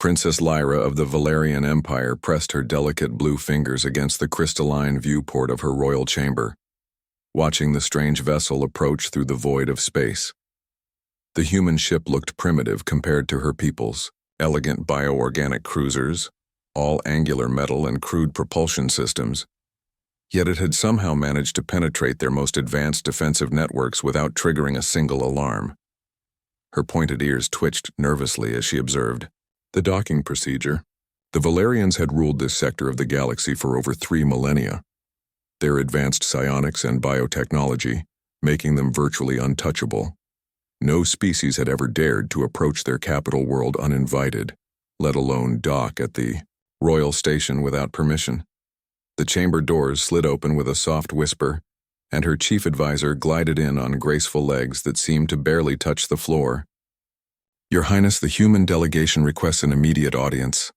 Princess Lyra of the Valerian Empire pressed her delicate blue fingers against the crystalline viewport of her royal chamber, watching the strange vessel approach through the void of space. The human ship looked primitive compared to her people's, elegant bioorganic cruisers, all angular metal and crude propulsion systems, yet it had somehow managed to penetrate their most advanced defensive networks without triggering a single alarm. Her pointed ears twitched nervously as she observed the docking procedure. The Valerians had ruled this sector of the galaxy for over 3 millennia. Their advanced psionics and biotechnology, making them virtually untouchable. No species had ever dared to approach their capital world uninvited, let alone dock at the royal station without permission. The chamber doors slid open with a soft whisper, and her chief advisor glided in on graceful legs that seemed to barely touch the floor. "Your Highness, the human delegation requests an immediate audience."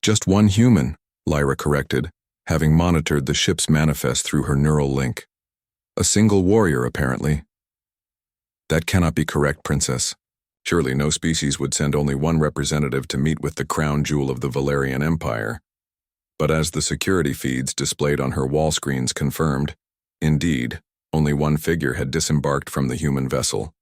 "Just one human," Lyra corrected, having monitored the ship's manifest through her neural link. "A single warrior, apparently." "That cannot be correct, Princess. Surely no species would send only one representative to meet with the crown jewel of the Valerian Empire." But as the security feeds displayed on her wall screens confirmed, indeed, only one figure had disembarked from the human vessel.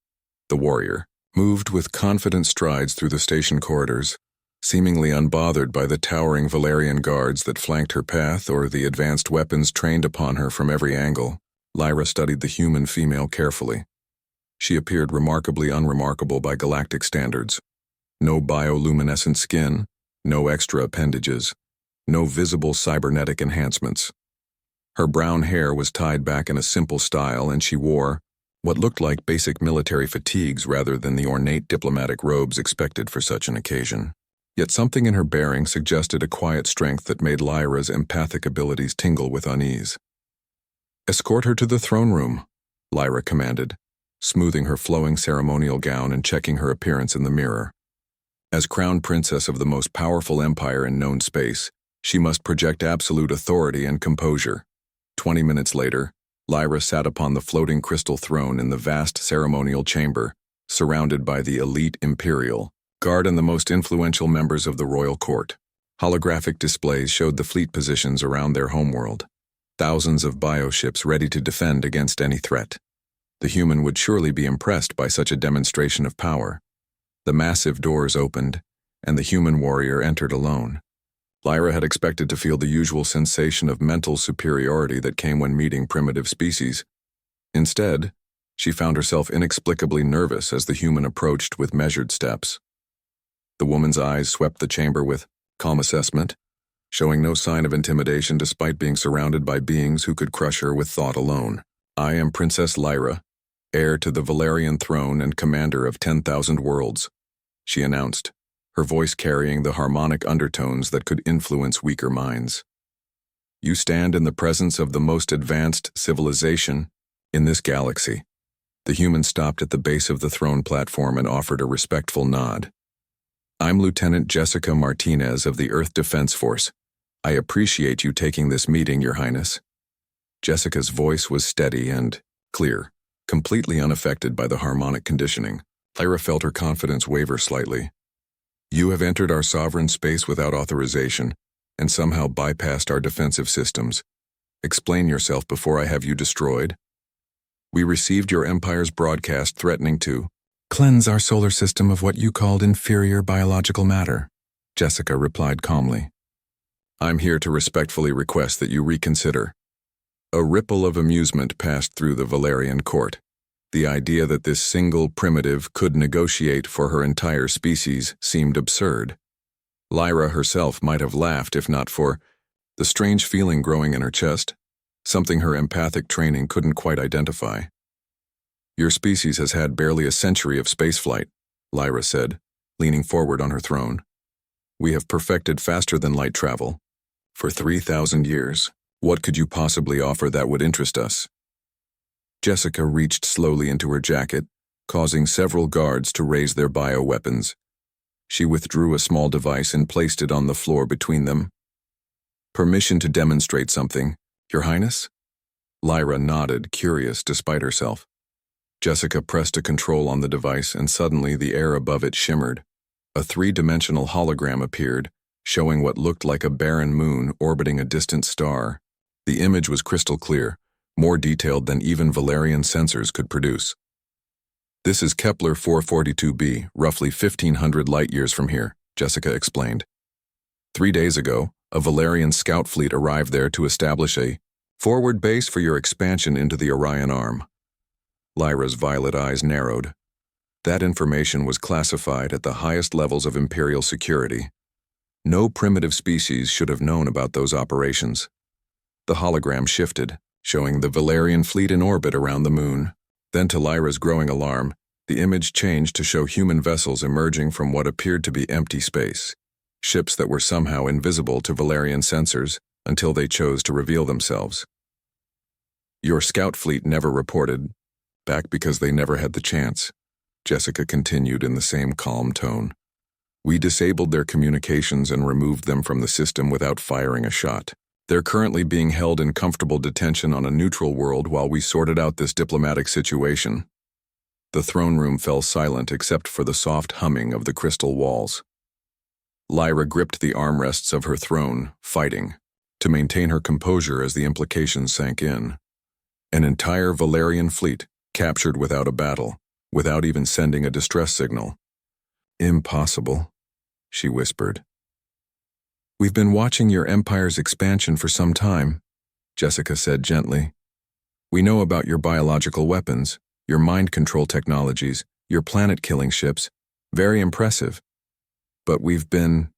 The warrior moved with confident strides through the station corridors, seemingly unbothered by the towering Valerian guards that flanked her path or the advanced weapons trained upon her from every angle. Lyra studied the human female carefully. She appeared remarkably unremarkable by galactic standards. No bioluminescent skin, no extra appendages, no visible cybernetic enhancements. Her brown hair was tied back in a simple style, and she wore what looked like basic military fatigues rather than the ornate diplomatic robes expected for such an occasion. Yet something in her bearing suggested a quiet strength that made Lyra's empathic abilities tingle with unease. "Escort her to the throne room," Lyra commanded, smoothing her flowing ceremonial gown and checking her appearance in the mirror. As crown princess of the most powerful empire in known space, she must project absolute authority and composure. 20 minutes later, Lyra sat upon the floating crystal throne in the vast ceremonial chamber, surrounded by the elite Imperial Guard and the most influential members of the royal court. Holographic displays showed the fleet positions around their homeworld. Thousands of bioships ready to defend against any threat. The human would surely be impressed by such a demonstration of power. The massive doors opened, and the human warrior entered alone. Lyra had expected to feel the usual sensation of mental superiority that came when meeting primitive species. Instead, she found herself inexplicably nervous as the human approached with measured steps. The woman's eyes swept the chamber with calm assessment, showing no sign of intimidation despite being surrounded by beings who could crush her with thought alone. "I am Princess Lyra, heir to the Valerian throne and commander of 10,000 worlds," she announced, her voice carrying the harmonic undertones that could influence weaker minds. "You stand in the presence of the most advanced civilization in this galaxy." The human stopped at the base of the throne platform and offered a respectful nod. "I'm Lieutenant Jessica Martinez of the Earth Defense Force. I appreciate you taking this meeting, Your Highness." Jessica's voice was steady and clear, completely unaffected by the harmonic conditioning. Lyra felt her confidence waver slightly. "You have entered our sovereign space without authorization and somehow bypassed our defensive systems. Explain yourself before I have you destroyed." "We received your empire's broadcast threatening to cleanse our solar system of what you called inferior biological matter," Jessica replied calmly. "I'm here to respectfully request that you reconsider." A ripple of amusement passed through the Valerian court. The idea that this single primitive could negotiate for her entire species seemed absurd. Lyra herself might have laughed if not for the strange feeling growing in her chest, something her empathic training couldn't quite identify. "Your species has had barely a century of spaceflight," Lyra said, leaning forward on her throne. "We have perfected faster-than-light travel. For 3,000 years, what could you possibly offer that would interest us?" Jessica reached slowly into her jacket, causing several guards to raise their bioweapons. She withdrew a small device and placed it on the floor between them. "Permission to demonstrate something, Your Highness?" Lyra nodded, curious despite herself. Jessica pressed a control on the device, and suddenly the air above it shimmered. A three-dimensional hologram appeared, showing what looked like a barren moon orbiting a distant star. The image was crystal clear, more detailed than even Valerian sensors could produce. "This is Kepler 442b, roughly 1,500 light-years from here," Jessica explained. 3 days ago, a Valerian scout fleet arrived there to establish a forward base for your expansion into the Orion Arm. Lyra's violet eyes narrowed. That information was classified at the highest levels of Imperial security. No primitive species should have known about those operations. The hologram shifted, showing the Valerian fleet in orbit around the moon. Then, to Lyra's growing alarm, the image changed to show human vessels emerging from what appeared to be empty space. Ships that were somehow invisible to Valerian sensors until they chose to reveal themselves. "Your scout fleet never reported back because they never had the chance," Jessica continued in the same calm tone. "We disabled their communications and removed them from the system without firing a shot. They're currently being held in comfortable detention on a neutral world while we sorted out this diplomatic situation." The throne room fell silent except for the soft humming of the crystal walls. Lyra gripped the armrests of her throne, fighting to maintain her composure as the implications sank in. An entire Valerian fleet, captured without a battle, without even sending a distress signal. "Impossible," she whispered. "We've been watching your empire's expansion for some time," Jessica said gently. "We know about your biological weapons, your mind control technologies, your planet-killing ships. Very impressive. But we've been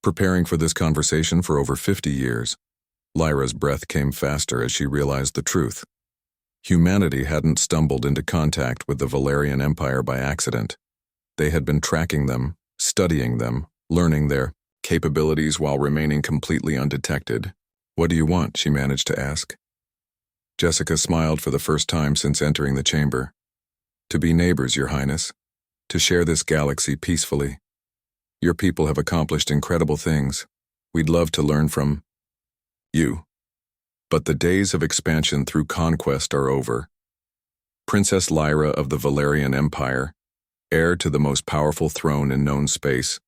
preparing for this conversation for over 50 years. Lyra's breath came faster as she realized the truth. Humanity hadn't stumbled into contact with the Valerian Empire by accident. They had been tracking them, studying them, learning their capabilities while remaining completely undetected. "What do you want?" she managed to ask. Jessica smiled for the first time since entering the chamber. "To be neighbors, Your Highness. To share this galaxy peacefully. Your people have accomplished incredible things. We'd love to learn from you. But the days of expansion through conquest are over." Princess Lyra of the Valerian Empire, heir to the most powerful throne in known space,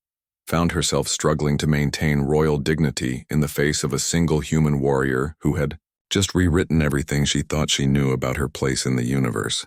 found herself struggling to maintain royal dignity in the face of a single human warrior who had just rewritten everything she thought she knew about her place in the universe.